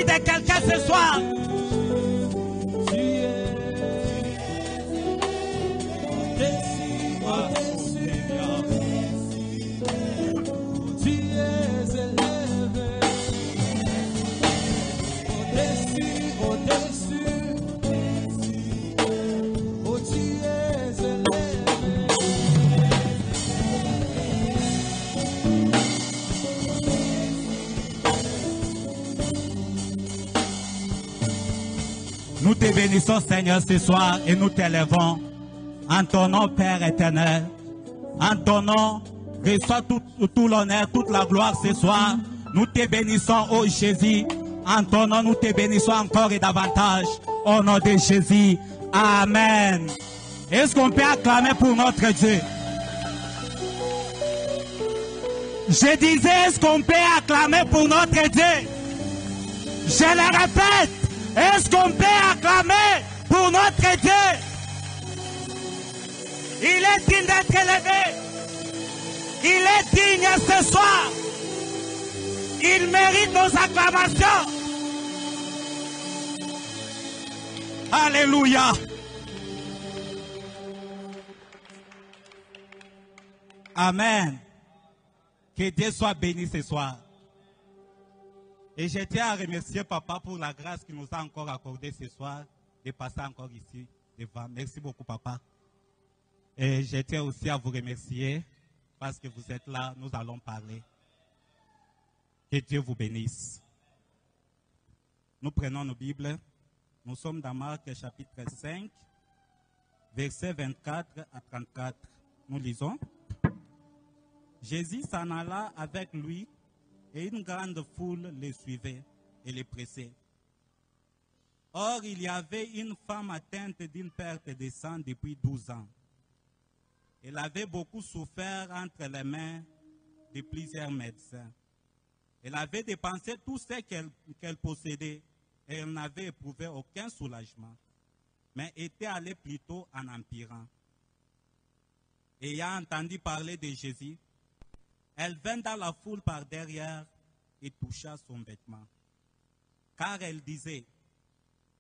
de quelqu'un ce soir. Nous te bénissons, Seigneur, ce soir et nous t'élèvons en ton nom, Père éternel. En ton nom, reçois tout l'honneur, toute la gloire ce soir. Nous te bénissons, ô Jésus. En ton nom, nous te bénissons encore et davantage. Au nom de Jésus. Amen. Est-ce qu'on peut acclamer pour notre Dieu? Je disais, est-ce qu'on peut acclamer pour notre Dieu? Je le répète. Est-ce qu'on peut acclamer pour notre Dieu? Il est digne d'être élevé. Il est digne ce soir. Il mérite nos acclamations. Alléluia. Amen. Que Dieu soit béni ce soir. Et je tiens à remercier Papa pour la grâce qu'il nous a encore accordée ce soir de passer encore ici devant. Merci beaucoup, Papa. Et je tiens aussi à vous remercier parce que vous êtes là, nous allons parler. Que Dieu vous bénisse. Nous prenons nos Bibles. Nous sommes dans Marc chapitre 5, versets 24 à 34. Nous lisons. Jésus s'en alla avec lui et une grande foule les suivait et les pressait. Or, il y avait une femme atteinte d'une perte de sang depuis 12 ans. Elle avait beaucoup souffert entre les mains de plusieurs médecins. Elle avait dépensé tout ce qu'elle possédait et elle n'avait éprouvé aucun soulagement, mais était allée plutôt en empirant. Ayant entendu parler de Jésus, elle vint dans la foule par derrière et toucha son vêtement. Car elle disait,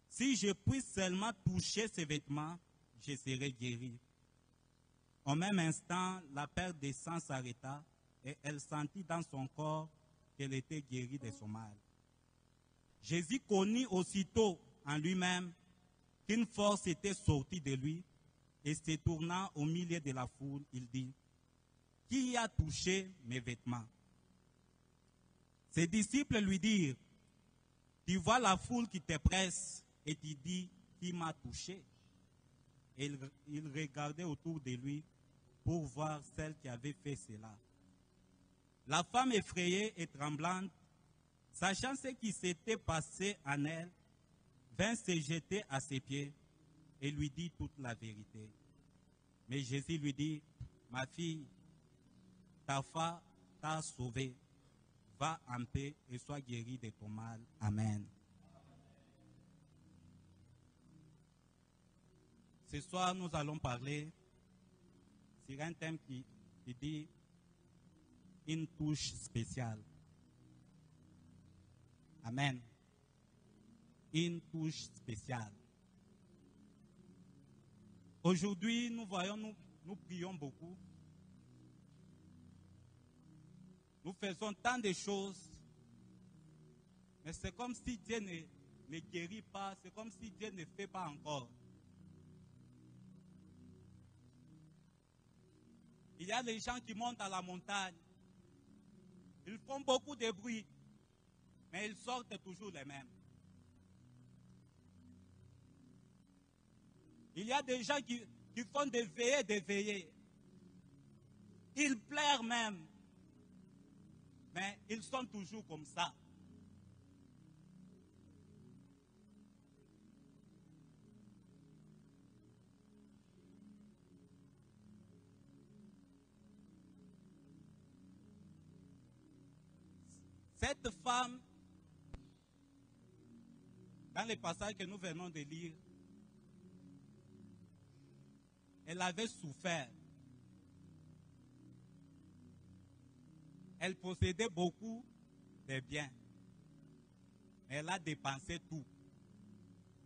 si je puis seulement toucher ses vêtements, je serai guérie. Au même instant, la perte de sang s'arrêta et elle sentit dans son corps qu'elle était guérie de son mal. Jésus connut aussitôt en lui-même qu'une force était sortie de lui et se tournant au milieu de la foule, il dit, qui a touché mes vêtements? Ses disciples lui dirent, tu vois la foule qui te presse et tu dis, qui m'a touché? Et il regardait autour de lui pour voir celle qui avait fait cela. La femme effrayée et tremblante, sachant ce qui s'était passé en elle, vint se jeter à ses pieds et lui dit toute la vérité. Mais Jésus lui dit, ma fille, ta foi t'a sauvée. Va en paix et sois guérie de ton mal. Amen. Ce soir, nous allons parler sur un thème qui dit une touche spéciale. Amen. Une touche spéciale. Aujourd'hui, nous voyons, nous prions beaucoup. Nous faisons tant de choses, mais c'est comme si Dieu ne guérit pas, c'est comme si Dieu ne fait pas encore. Il y a des gens qui montent à la montagne, ils font beaucoup de bruit, mais ils sortent toujours les mêmes. Il y a des gens qui font des veillées, ils pleurent même. Mais ils sont toujours comme ça. Cette femme, dans les passages que nous venons de lire, elle avait souffert. Elle possédait beaucoup de biens. Elle a dépensé tout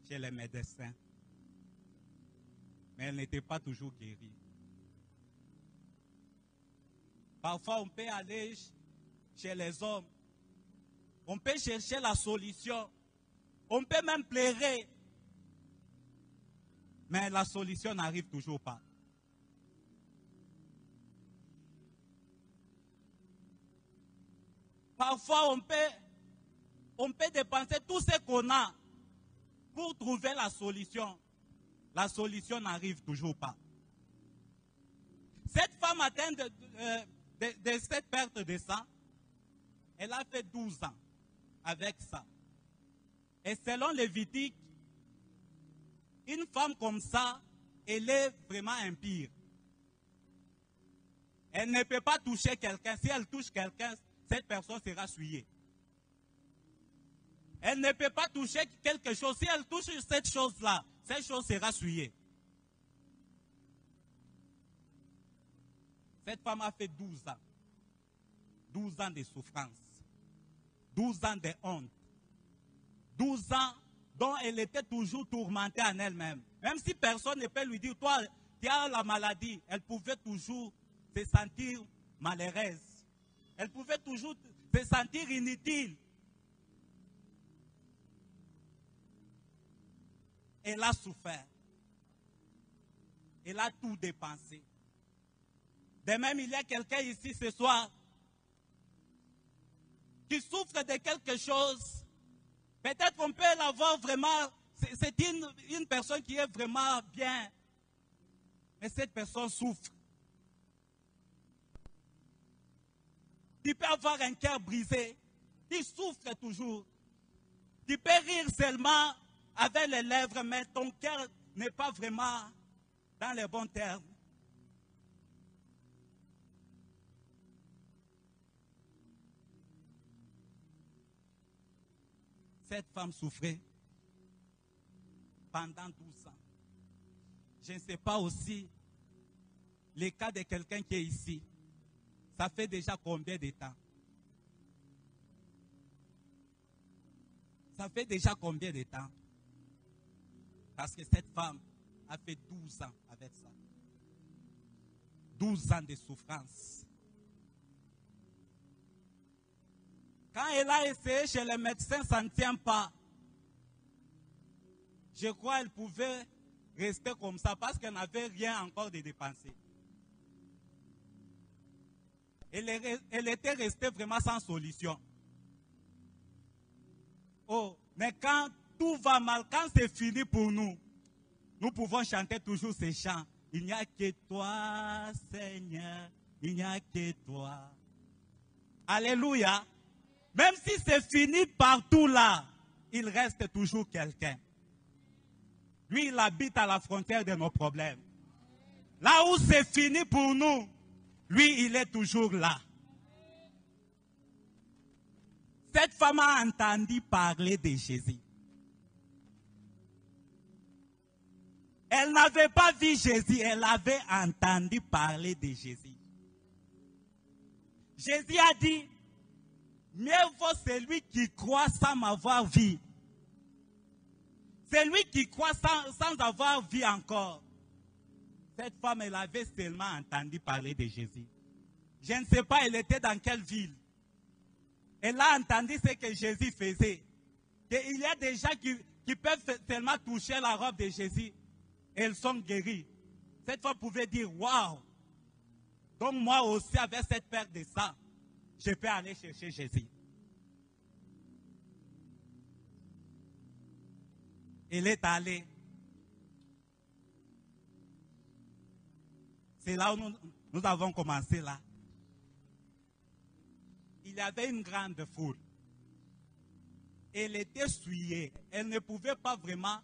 chez les médecins. Mais elle n'était pas toujours guérie. Parfois, on peut aller chez les hommes. On peut chercher la solution. On peut même pleurer. Mais la solution n'arrive toujours pas. Parfois, on peut dépenser tout ce qu'on a pour trouver la solution. La solution n'arrive toujours pas. Cette femme atteinte de cette perte de sang, elle a fait 12 ans avec ça. Et selon Lévitique, une femme comme ça, elle est vraiment impure. Elle ne peut pas toucher quelqu'un. Si elle touche quelqu'un, cette personne sera souillée. Elle ne peut pas toucher quelque chose. Si elle touche cette chose-là, cette chose sera souillée. Cette femme a fait 12 ans. 12 ans de souffrance. 12 ans de honte. 12 ans dont elle était toujours tourmentée en elle-même. Même si personne ne peut lui dire, toi, tu as la maladie, elle pouvait toujours se sentir malheureuse. Elle pouvait toujours se sentir inutile. Elle a souffert. Elle a tout dépensé. De même, il y a quelqu'un ici ce soir qui souffre de quelque chose. Peut-être qu'on peut l'avoir vraiment, c'est une personne qui est vraiment bien, mais cette personne souffre. Tu peux avoir un cœur brisé, tu souffres toujours. Tu peux rire seulement avec les lèvres, mais ton cœur n'est pas vraiment dans les bons termes. Cette femme souffrait pendant 12 ans. Je ne sais pas aussi le cas de quelqu'un qui est ici. Ça fait déjà combien de temps? Ça fait déjà combien de temps? Parce que cette femme a fait 12 ans avec ça. 12 ans de souffrance. Quand elle a essayé chez les médecins, ça ne tient pas. Je crois qu'elle pouvait rester comme ça parce qu'elle n'avait rien encore de dépenser. Elle était restée vraiment sans solution. Oh, mais quand tout va mal, quand c'est fini pour nous, nous pouvons chanter toujours ces chants. Il n'y a que toi, Seigneur, il n'y a que toi. Alléluia. Même si c'est fini partout là, il reste toujours quelqu'un. Lui, il habite à la frontière de nos problèmes. Là où c'est fini pour nous, lui, il est toujours là. Cette femme a entendu parler de Jésus. Elle n'avait pas vu Jésus, elle avait entendu parler de Jésus. Jésus a dit, mieux vaut celui qui croit sans m'avoir vu. Celui qui croit sans avoir vu encore. Cette femme, elle avait seulement entendu parler de Jésus. Je ne sais pas, elle était dans quelle ville. Elle a entendu ce que Jésus faisait. Il y a des gens qui peuvent seulement toucher la robe de Jésus. Et elles sont guéries. Cette femme pouvait dire, waouh. Donc moi aussi, avec cette perte de sang, je peux aller chercher Jésus. Elle est allée. C'est là où nous avons commencé là. Il y avait une grande foule. Elle était souillée. Elle ne pouvait pas vraiment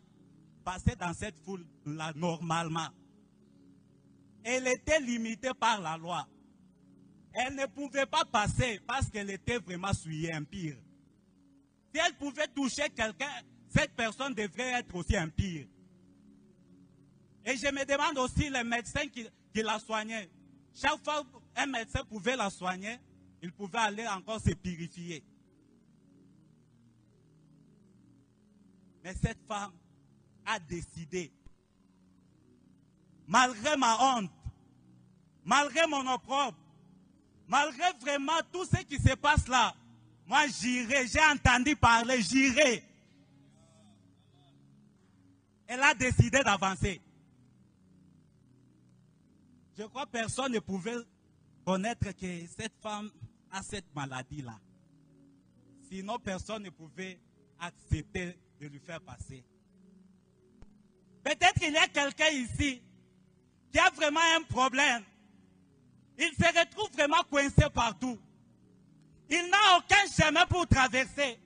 passer dans cette foule-là normalement. Elle était limitée par la loi. Elle ne pouvait pas passer parce qu'elle était vraiment souillée, impure. Si elle pouvait toucher quelqu'un, cette personne devrait être aussi impure. Et je me demande aussi les médecins qui la soignaient. Chaque fois qu'un médecin pouvait la soigner, il pouvait aller encore se purifier. Mais cette femme a décidé, malgré ma honte, malgré mon opprobre, malgré vraiment tout ce qui se passe là, moi j'irai, j'ai entendu parler, j'irai. Elle a décidé d'avancer. Je crois que personne ne pouvait connaître que cette femme a cette maladie-là. Sinon, personne ne pouvait accepter de lui faire passer. Peut-être qu'il y a quelqu'un ici qui a vraiment un problème. Il se retrouve vraiment coincé partout. Il n'a aucun chemin pour traverser.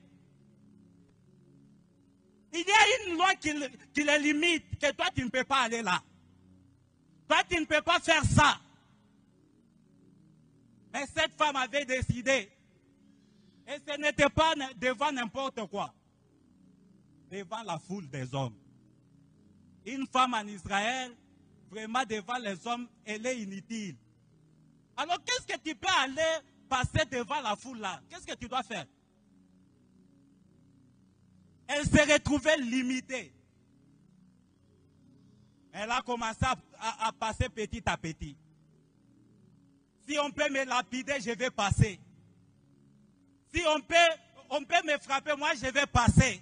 Il y a une loi qui le limite, que toi tu ne peux pas aller là. Toi tu ne peux pas faire ça. Mais cette femme avait décidé. Et ce n'était pas devant n'importe quoi. Devant la foule des hommes. Une femme en Israël, vraiment devant les hommes, elle est inutile. Alors qu'est-ce que tu peux aller passer devant la foule là? Qu'est-ce que tu dois faire? Elle s'est retrouvée limitée. Elle a commencé à passer petit à petit. Si on peut me lapider, je vais passer. Si on peut me frapper, moi je vais passer.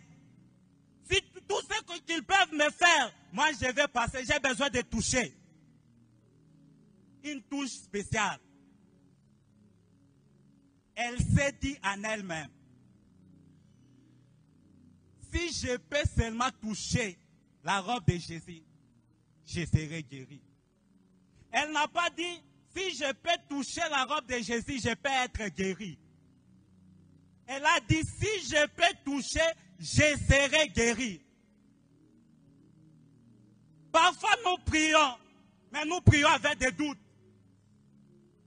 Si tout ce qu'ils peuvent me faire, moi je vais passer. J'ai besoin de toucher. Une touche spéciale. Elle s'est dit en elle-même, si je peux seulement toucher la robe de Jésus, je serai guéri. Elle n'a pas dit, si je peux toucher la robe de Jésus, je peux être guéri. Elle a dit, si je peux toucher, je serai guéri. Parfois nous prions, mais nous prions avec des doutes.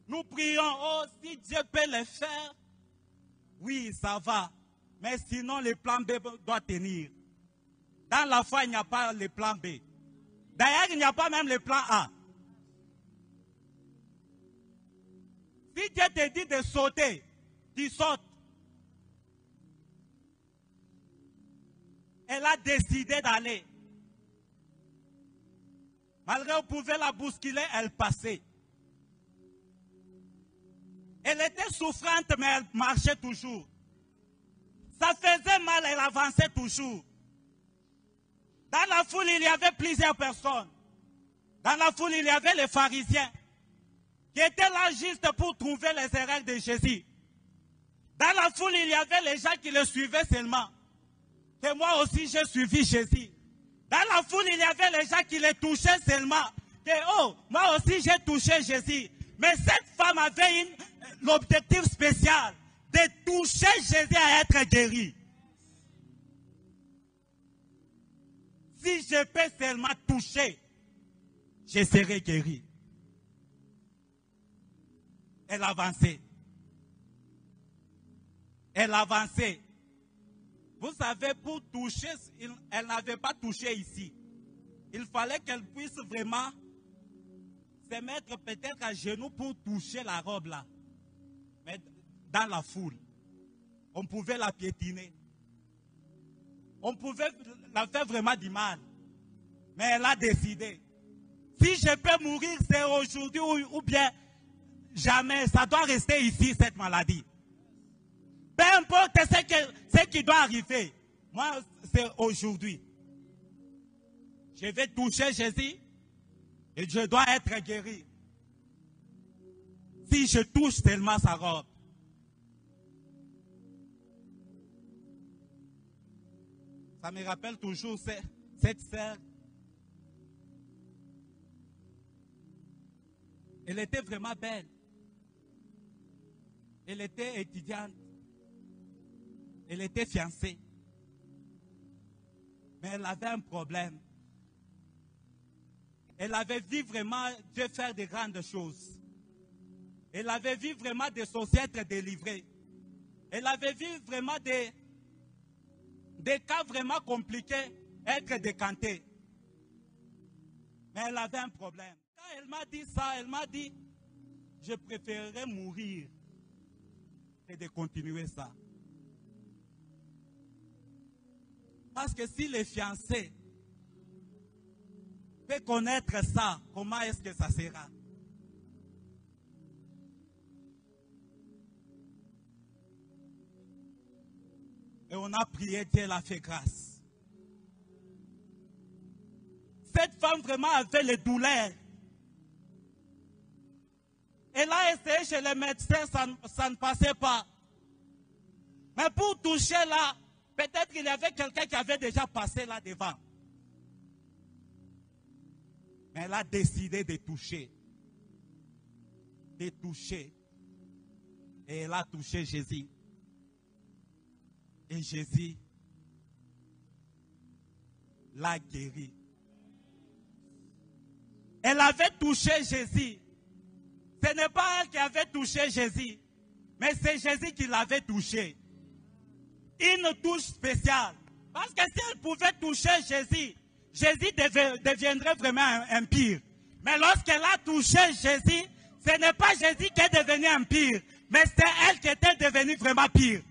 Nous prions, oh, si Dieu peut le faire, oui, ça va. Mais sinon, le plan B doit tenir. Dans la foi, il n'y a pas le plan B. D'ailleurs, il n'y a pas même le plan A. Si Dieu te dit de sauter, tu sautes. Elle a décidé d'aller. Malgré qu'on pouvait la bousculer, elle passait. Elle était souffrante, mais elle marchait toujours. Ça faisait mal, elle avançait toujours. Dans la foule, il y avait plusieurs personnes. Dans la foule, il y avait les pharisiens qui étaient là juste pour trouver les erreurs de Jésus. Dans la foule, il y avait les gens qui le suivaient seulement. Que moi aussi, j'ai suivi Jésus. Dans la foule, il y avait les gens qui le touchaient seulement. Que, oh, moi aussi, j'ai touché Jésus. Mais cette femme avait l'objectif spécial de toucher Jésus à être guéri. Si je peux seulement toucher, je serai guéri. Elle avançait. Elle avançait. Vous savez, pour toucher, elle n'avait pas touché ici. Il fallait qu'elle puisse vraiment se mettre peut-être à genoux pour toucher la robe là. Mais dans la foule, on pouvait la piétiner. On pouvait la faire vraiment du mal. Mais elle a décidé. Si je peux mourir, c'est aujourd'hui ou bien jamais. Ça doit rester ici, cette maladie. Peu importe ce qui doit arriver. Moi, c'est aujourd'hui. Je vais toucher Jésus et je dois être guéri. Si je touche tellement sa robe. Ça me rappelle toujours cette sœur. Elle était vraiment belle. Elle était étudiante. Elle était fiancée. Mais elle avait un problème. Elle avait vu vraiment Dieu faire de grandes choses. Elle avait vu vraiment des sorciers être délivrés. Elle avait vu vraiment des cas vraiment compliqués être décantés. Mais elle avait un problème. Quand elle m'a dit ça, elle m'a dit, je préférerais mourir que de continuer ça. Parce que si les fiancés peuvent connaître ça, comment est-ce que ça sera? Et on a prié, Dieu l'a fait grâce. Cette femme vraiment avait les douleurs. Elle a essayé chez les médecins, ça ne passait pas. Mais pour toucher là, peut-être qu'il y avait quelqu'un qui avait déjà passé là devant. Mais elle a décidé de toucher. De toucher. Et elle a touché Jésus. Et Jésus l'a guéri. Elle avait touché Jésus. Ce n'est pas elle qui avait touché Jésus, mais c'est Jésus qui l'avait touché. Une touche spéciale. Parce que si elle pouvait toucher Jésus, Jésus deviendrait vraiment impur. Mais lorsqu'elle a touché Jésus, ce n'est pas Jésus qui est devenu impur, mais c'est elle qui était devenue vraiment pire.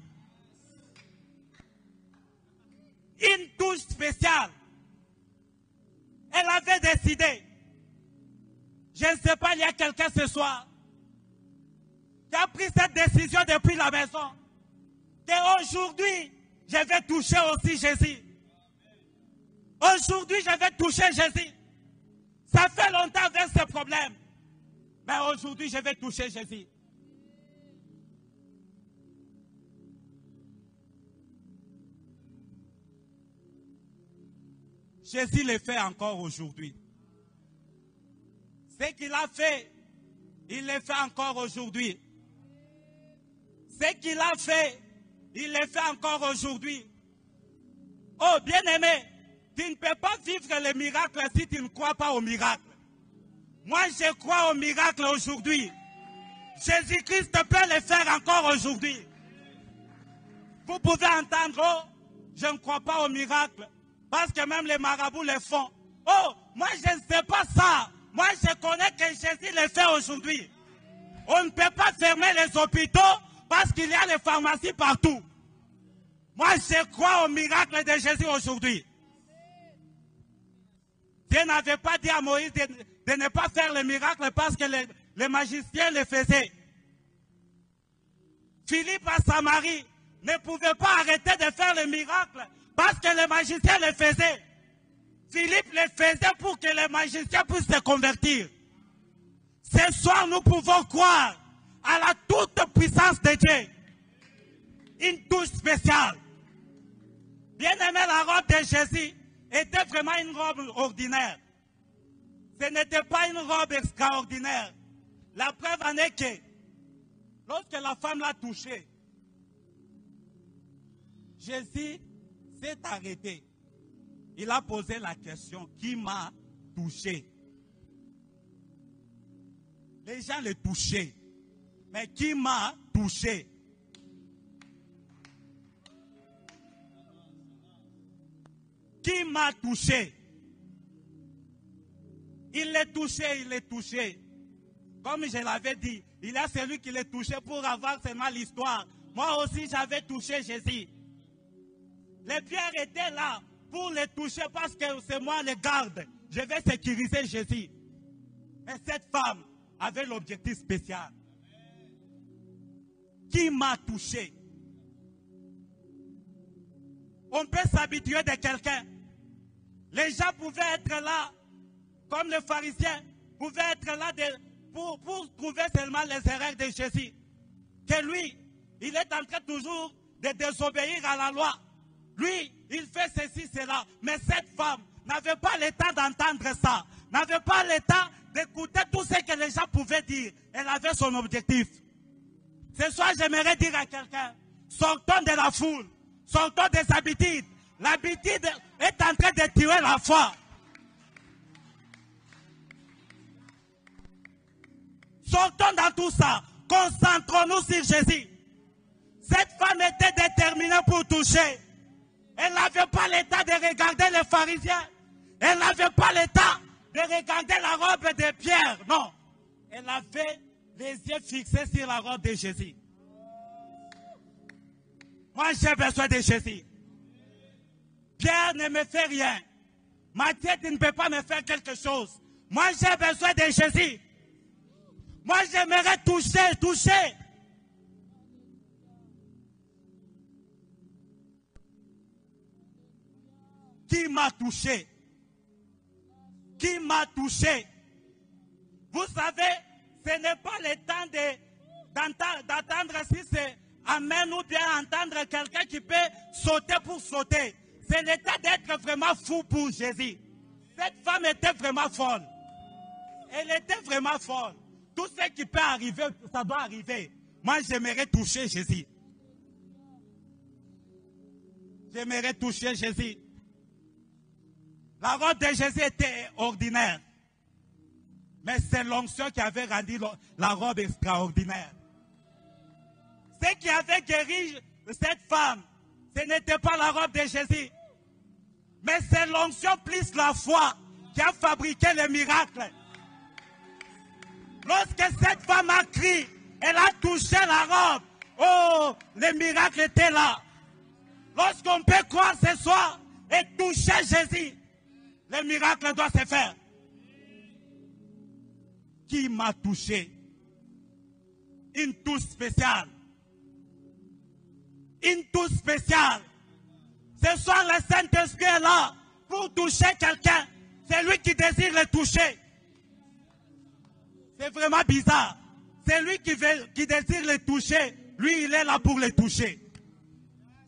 Une touche spéciale. Elle avait décidé. Je ne sais pas, il y a quelqu'un ce soir qui a pris cette décision depuis la maison. Qu'aujourd'hui, je vais toucher aussi Jésus. Aujourd'hui, je vais toucher Jésus. Ça fait longtemps avec ce problème. Mais aujourd'hui, je vais toucher Jésus. Jésus le fait encore aujourd'hui. Ce qu'il a fait, il le fait encore aujourd'hui. Ce qu'il a fait, il le fait encore aujourd'hui. Oh, bien-aimé, tu ne peux pas vivre le miracle si tu ne crois pas au miracle. Moi, je crois au miracle aujourd'hui. Jésus-Christ peut le faire encore aujourd'hui. Vous pouvez entendre, oh, je ne crois pas au miracle. Parce que même les marabouts le font. Oh, moi, je ne sais pas ça. Moi, je connais que Jésus le fait aujourd'hui. On ne peut pas fermer les hôpitaux parce qu'il y a les pharmacies partout. Moi, je crois au miracle de Jésus aujourd'hui. Dieu n'avait pas dit à Moïse de ne pas faire le miracle parce que les magiciens le faisaient. Philippe à Samarie ne pouvait pas arrêter de faire le miracle parce que les magiciens le faisaient. Philippe le faisait pour que les magiciens puissent se convertir. Ce soir, nous pouvons croire à la toute puissance de Dieu. Une touche spéciale. Bien aimé, la robe de Jésus était vraiment une robe ordinaire. Ce n'était pas une robe extraordinaire. La preuve en est que lorsque la femme l'a touché, Jésus s'est arrêté. Il a posé la question, qui m'a touché? Les gens le touchaient. Mais qui m'a touché? Qui m'a touché? Il l'a touché, il l'a touché. Comme je l'avais dit, il y a celui qui l'a touché pour avoir seulement l'histoire. Moi aussi, j'avais touché Jésus. Les pierres étaient là pour les toucher parce que c'est moi le garde. Je vais sécuriser Jésus. Mais cette femme avait l'objectif spécial. Qui m'a touché? On peut s'habituer de quelqu'un. Les gens pouvaient être là, comme le pharisien, pouvaient être là pour trouver seulement les erreurs de Jésus. Que lui, il est en train toujours de désobéir à la loi. Lui, il fait ceci, cela. Mais cette femme n'avait pas le temps d'entendre ça. N'avait pas le temps d'écouter tout ce que les gens pouvaient dire. Elle avait son objectif. Ce soir, j'aimerais dire à quelqu'un, sortons de la foule, sortons des habitudes. L'habitude est en train de tuer la foi. Sortons dans tout ça. Concentrons-nous sur Jésus. Cette femme était déterminée pour toucher. Elle n'avait pas le temps de regarder les pharisiens. Elle n'avait pas le temps de regarder la robe de Pierre. Non. Elle avait les yeux fixés sur la robe de Jésus. Moi, j'ai besoin de Jésus. Pierre ne me fait rien. Matthieu, tu ne peux pas me faire quelque chose. Moi, j'ai besoin de Jésus. Moi, j'aimerais toucher. Qui m'a touché? Qui m'a touché? Vous savez, ce n'est pas le temps d'attendre si c'est amen ou bien entendre quelqu'un qui peut sauter pour sauter. C'est le temps d'être vraiment fou pour Jésus. Cette femme était vraiment folle. Elle était vraiment folle. Tout ce qui peut arriver, ça doit arriver. Moi, j'aimerais toucher Jésus. J'aimerais toucher Jésus. La robe de Jésus était ordinaire. Mais c'est l'onction qui avait rendu la robe extraordinaire. Ce qui avait guéri cette femme, ce n'était pas la robe de Jésus. Mais c'est l'onction plus la foi qui a fabriqué le miracle. Lorsque cette femme a crié, elle a touché la robe. Oh, le miracle était là. Lorsqu'on peut croire ce soir et toucher Jésus, le miracle doit se faire. Qui m'a touché? Une touche spéciale. Une touche spéciale. Ce soir, le Saint-Esprit est là pour toucher quelqu'un. C'est lui qui désire le toucher. C'est vraiment bizarre. C'est lui qui désire le toucher. Lui, il est là pour le toucher.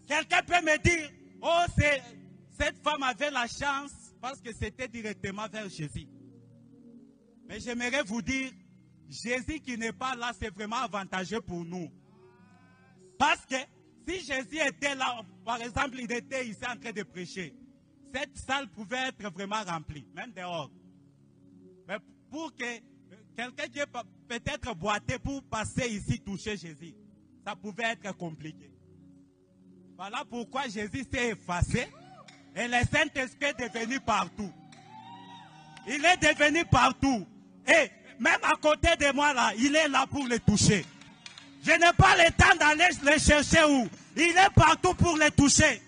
Quelqu'un peut me dire, oh, cette femme avait la chance parce que c'était directement vers Jésus. Mais j'aimerais vous dire, Jésus qui n'est pas là, c'est vraiment avantageux pour nous. Parce que si Jésus était là, par exemple, il était ici en train de prêcher, cette salle pouvait être vraiment remplie, même dehors. Mais pour que quelqu'un qui est peut-être boité pour passer ici, toucher Jésus, ça pouvait être compliqué. Voilà pourquoi Jésus s'est effacé et le Saint-Esprit est devenu partout. Il est devenu partout. Et même à côté de moi là, il est là pour le toucher. Je n'ai pas le temps d'aller le chercher où. Il est partout pour le toucher.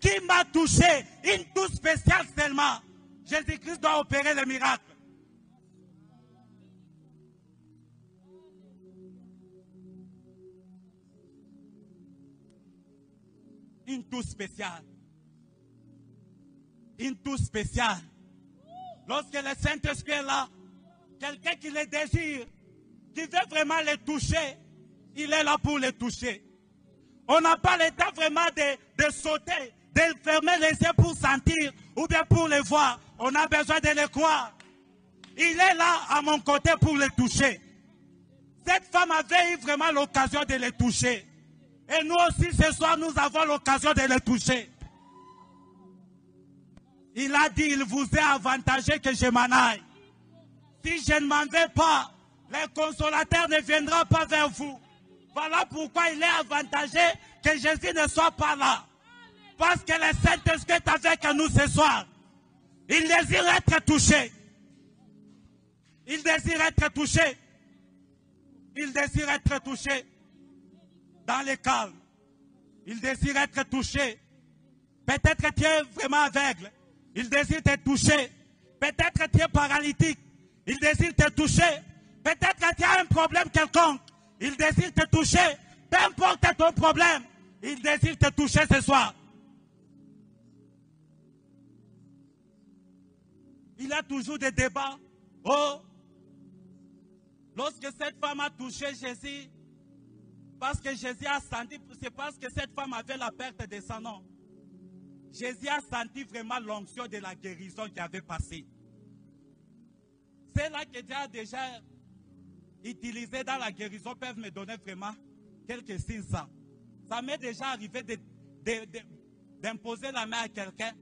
Qui m'a touché? Une touche spéciale seulement. Jésus-Christ doit opérer le miracle. Une touche spéciale. Une touche spéciale. Lorsque le Saint-Esprit est là, quelqu'un qui le désire, qui veut vraiment le toucher, il est là pour le toucher. On n'a pas le temps vraiment de sauter, de fermer les yeux pour sentir ou bien pour le voir. On a besoin de le croire. Il est là à mon côté pour le toucher. Cette femme avait eu vraiment l'occasion de le toucher. Et nous aussi ce soir, nous avons l'occasion de le toucher. Il a dit, il vous est avantagé que je m'en aille. Si je ne m'en vais pas, le consolateur ne viendra pas vers vous. Voilà pourquoi il est avantagé que Jésus ne soit pas là. Parce que le Saint-Esprit est avec nous ce soir. Il désire être touché. Il désire être touché. Il désire être touché dans le calme. Il désire être touché. Peut-être que tu es vraiment aveugle. Il désire te toucher. Peut-être que tu es paralytique. Il désire te toucher. Peut-être que tu as un problème quelconque. Il désire te toucher. Peu importe ton problème, il désire te toucher ce soir. Il y a toujours des débats. Oh, lorsque cette femme a touché Jésus, parce que Jésus a senti, c'est parce que cette femme avait la perte de son nom. Jésus a senti vraiment l'onction de la guérison qui avait passé. C'est là que Dieu a déjà utilisé dans la guérison, peuvent me donner vraiment quelques signes. Ça m'est déjà arrivé d'imposer la main à quelqu'un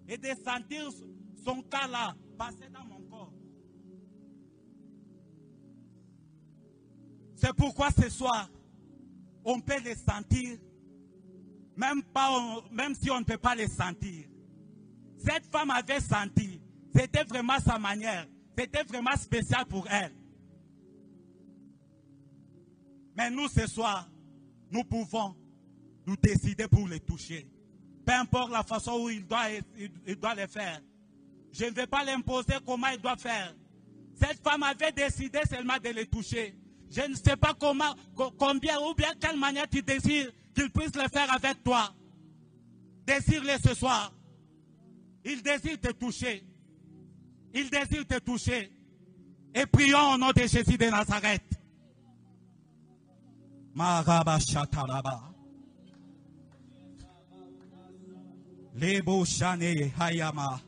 et de sentir son cas là passer dans mon corps. C'est pourquoi ce soir, on peut les sentir, même si on ne peut pas les sentir. Cette femme avait senti, c'était vraiment sa manière, c'était vraiment spécial pour elle. Mais nous, ce soir, nous pouvons nous décider pour les toucher. Peu peu importe la façon où il doit le faire. Je ne vais pas l'imposer comment il doit faire. Cette femme avait décidé seulement de le toucher. Je ne sais pas combien ou bien quelle manière tu désires qu'il puisse le faire avec toi. Désire-le ce soir. Il désire te toucher. Il désire te toucher. Et prions au nom de Jésus de Nazareth. Maraba shataraba. Lebo shane hayama.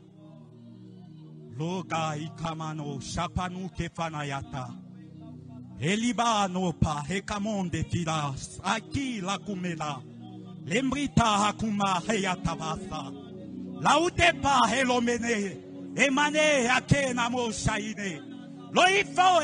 Loga ikamano shapanu kefanayata. Elibano pa hekamonde filas. Aki la kumela. Lembrita hakuma heyatabasa. Lautepa helomene. Emane akena mo shaine. Lo ifo